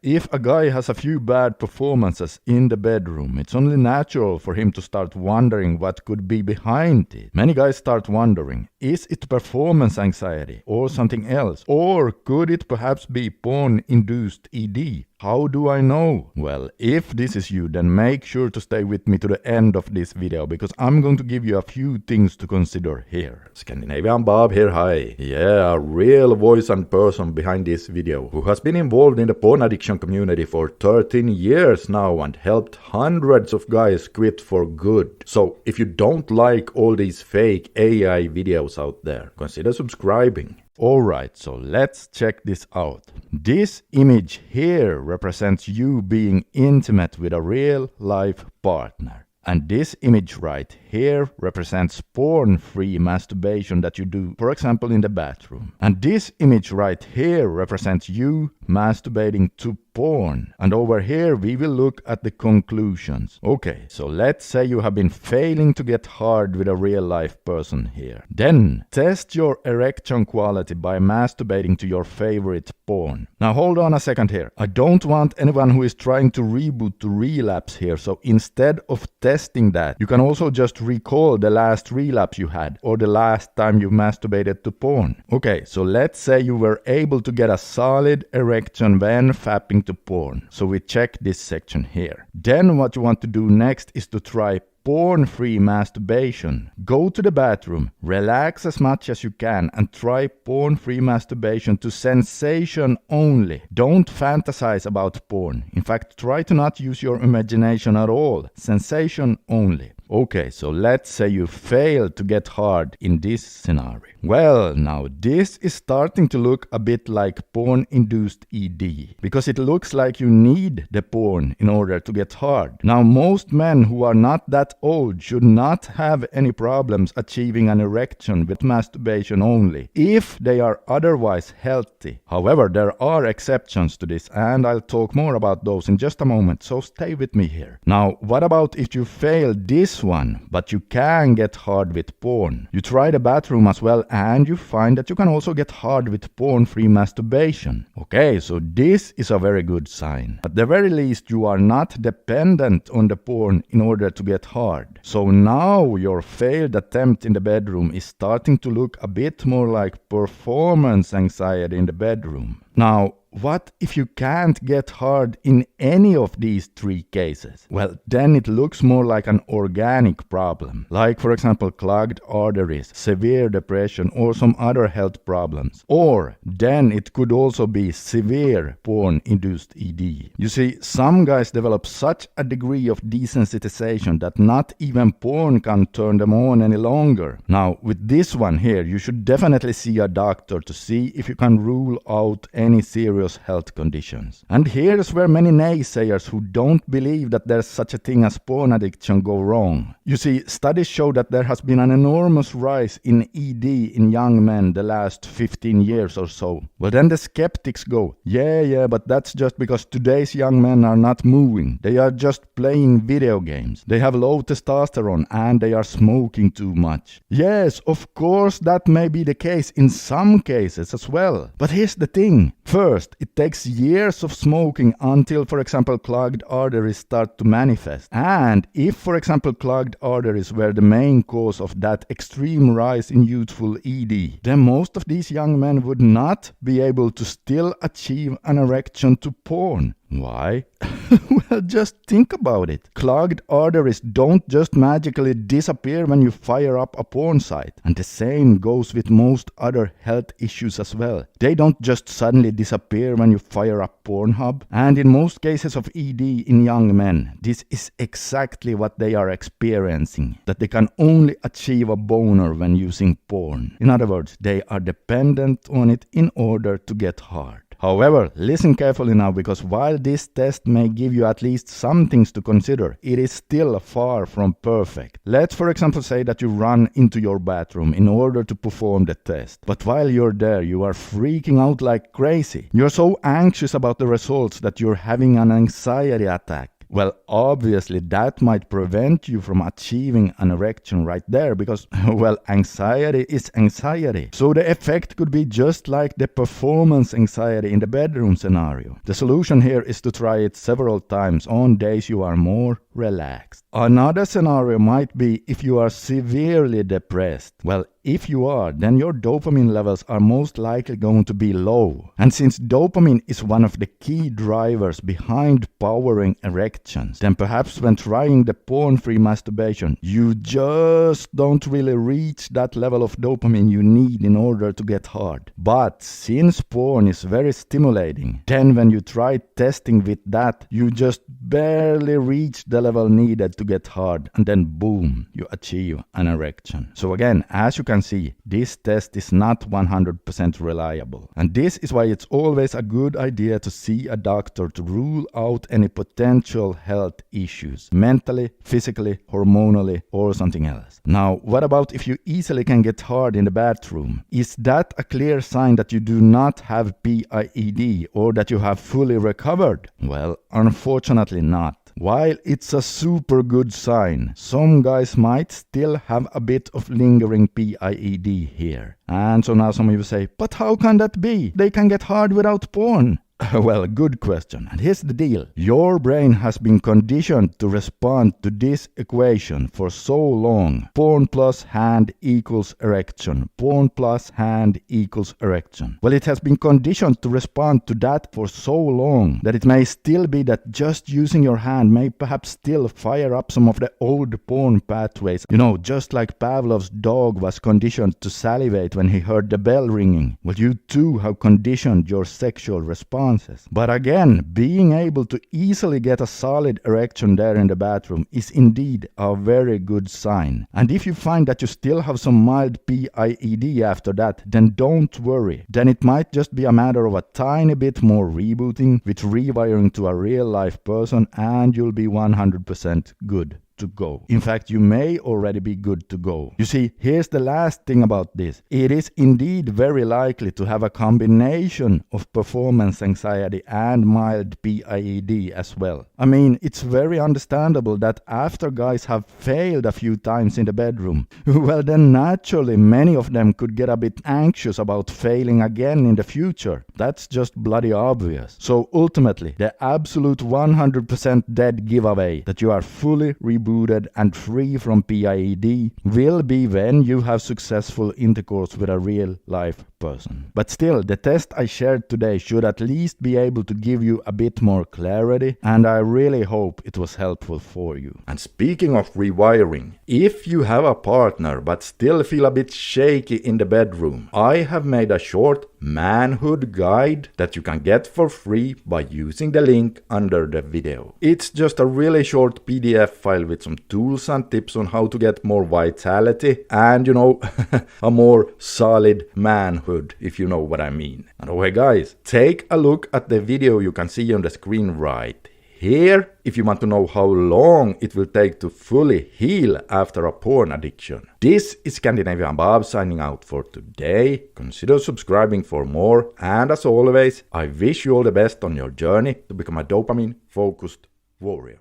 If a guy has a few bad performances in the bedroom, it's only natural for him to start wondering what could be behind it. Many guys start wondering, is it performance anxiety or something else? Or could it perhaps be porn-induced ED? How do I know? Well, if this is you, then make sure to stay with me to the end of this video, because I'm going to give you a few things to consider here. Scandinavian Bob here, hi. Yeah, a real voice and person behind this video, who has been involved in the porn addiction community for 13 years now and helped hundreds of guys quit for good. So, if you don't like all these fake AI videos out there, consider subscribing. Alright, so let's check this out. This image here represents you being intimate with a real life partner. And this image right here represents porn-free masturbation that you do, for example, in the bathroom. And this image right here represents you masturbating to porn. And over here we will look at the conclusions. Okay, so let's say you have been failing to get hard with a real-life person here. Then test your erection quality by masturbating to your favorite porn. Now hold on a second here. I don't want anyone who is trying to reboot to relapse here, so instead of testing that, you can also just recall the last relapse you had or the last time you masturbated to porn. Okay, so let's say you were able to get a solid erection when fapping to porn. So we check this section here. Then what you want to do next is to try porn-free masturbation. Go to the bathroom, relax as much as you can, and try porn-free masturbation to sensation only. Don't fantasize about porn. In fact, try to not use your imagination at all. Sensation only. Okay, so let's say you failed to get hard in this scenario. Well, now this is starting to look a bit like porn-induced ED, because it looks like you need the porn in order to get hard. Now, most men who are not that old should not have any problems achieving an erection with masturbation only, if they are otherwise healthy. However, there are exceptions to this, and I'll talk more about those in just a moment, so stay with me here. Now, what about if you fail this one, but you can get hard with porn? You try the bathroom as well, and you find that you can also get hard with porn-free masturbation. Okay, so this is a very good sign. At the very least, you are not dependent on the porn in order to get hard. So now your failed attempt in the bedroom is starting to look a bit more like performance anxiety in the bedroom. Now, what if you can't get hard in any of these three cases? Well, then it looks more like an organic problem, like for example clogged arteries, severe depression, or some other health problems. Or then it could also be severe porn-induced ED. You see, some guys develop such a degree of desensitization that not even porn can turn them on any longer. Now, with this one here, you should definitely see a doctor to see if you can rule out any serious health conditions. And here's where many naysayers who don't believe that there's such a thing as porn addiction go wrong. You see, studies show that there has been an enormous rise in ED in young men the last 15 years or so. Well, then the skeptics go, yeah, but that's just because today's young men are not moving. They are just playing video games. They have low testosterone and they are smoking too much. Yes, of course that may be the case in some cases as well. But here's the thing. First, it takes years of smoking until, for example, clogged arteries start to manifest. And if, for example, clogged arteries were the main cause of that extreme rise in youthful ED, then most of these young men would not be able to still achieve an erection to porn. Why? Well, just think about it. Clogged arteries don't just magically disappear when you fire up a porn site. And the same goes with most other health issues as well. They don't just suddenly disappear when you fire up Pornhub. And in most cases of ED in young men, this is exactly what they are experiencing. That they can only achieve a boner when using porn. In other words, they are dependent on it in order to get hard. However, listen carefully now, because while this test may give you at least some things to consider, it is still far from perfect. Let's for example say that you run into your bathroom in order to perform the test. But while you're there, you are freaking out like crazy. You're so anxious about the results that you're having an anxiety attack. Well, obviously that might prevent you from achieving an erection right there because, well, anxiety is anxiety. So the effect could be just like the performance anxiety in the bedroom scenario. The solution here is to try it several times on days you are more relaxed. Another scenario might be if you are severely depressed. Well, if you are, then your dopamine levels are most likely going to be low. And since dopamine is one of the key drivers behind powering erections, then perhaps when trying the porn-free masturbation, you just don't really reach that level of dopamine you need in order to get hard. But since porn is very stimulating, then when you try testing with that, you just barely reach the level needed to get hard, and then boom, you achieve an erection. So again, as you can see, this test is not 100% reliable. And this is why it's always a good idea to see a doctor to rule out any potential health issues, mentally, physically, hormonally, or something else. Now, what about if you easily can get hard in the bathroom? Is that a clear sign that you do not have PIED or that you have fully recovered? Well, unfortunately not. While it's a super good sign, some guys might still have a bit of lingering PIED here. And so now some of you say, but how can that be? They can get hard without porn. Well, good question. And here's the deal. Your brain has been conditioned to respond to this equation for so long. Porn plus hand equals erection. Porn plus hand equals erection. Well, it has been conditioned to respond to that for so long that it may still be that just using your hand may perhaps still fire up some of the old porn pathways. You know, just like Pavlov's dog was conditioned to salivate when he heard the bell ringing. Well, you too have conditioned your sexual response. But again, being able to easily get a solid erection there in the bathroom is indeed a very good sign. And if you find that you still have some mild PIED after that, then don't worry. Then it might just be a matter of a tiny bit more rebooting with rewiring to a real life person, and you'll be 100% good to go. In fact, you may already be good to go. You see, here's the last thing about this. It is indeed very likely to have a combination of performance anxiety and mild PIED as well. I mean, it's very understandable that after guys have failed a few times in the bedroom, well then naturally many of them could get a bit anxious about failing again in the future. That's just bloody obvious. So ultimately, the absolute 100% dead giveaway that you are fully rebooted and free from PIED will be when you have successful intercourse with a real life person. But still, the test I shared today should at least be able to give you a bit more clarity, and I really hope it was helpful for you. And speaking of rewiring, if you have a partner but still feel a bit shaky in the bedroom, I have made a short manhood guide that you can get for free by using the link under the video. It's just a really short PDF file with some tools and tips on how to get more vitality and, you know, a more solid manhood, if you know what I mean. And okay guys, take a look at the video you can see on the screen right here if you want to know how long it will take to fully heal after a porn addiction. This is Scandinavian Bob signing out for today. Consider subscribing for more, and as always, I wish you all the best on your journey to become a dopamine-focused warrior.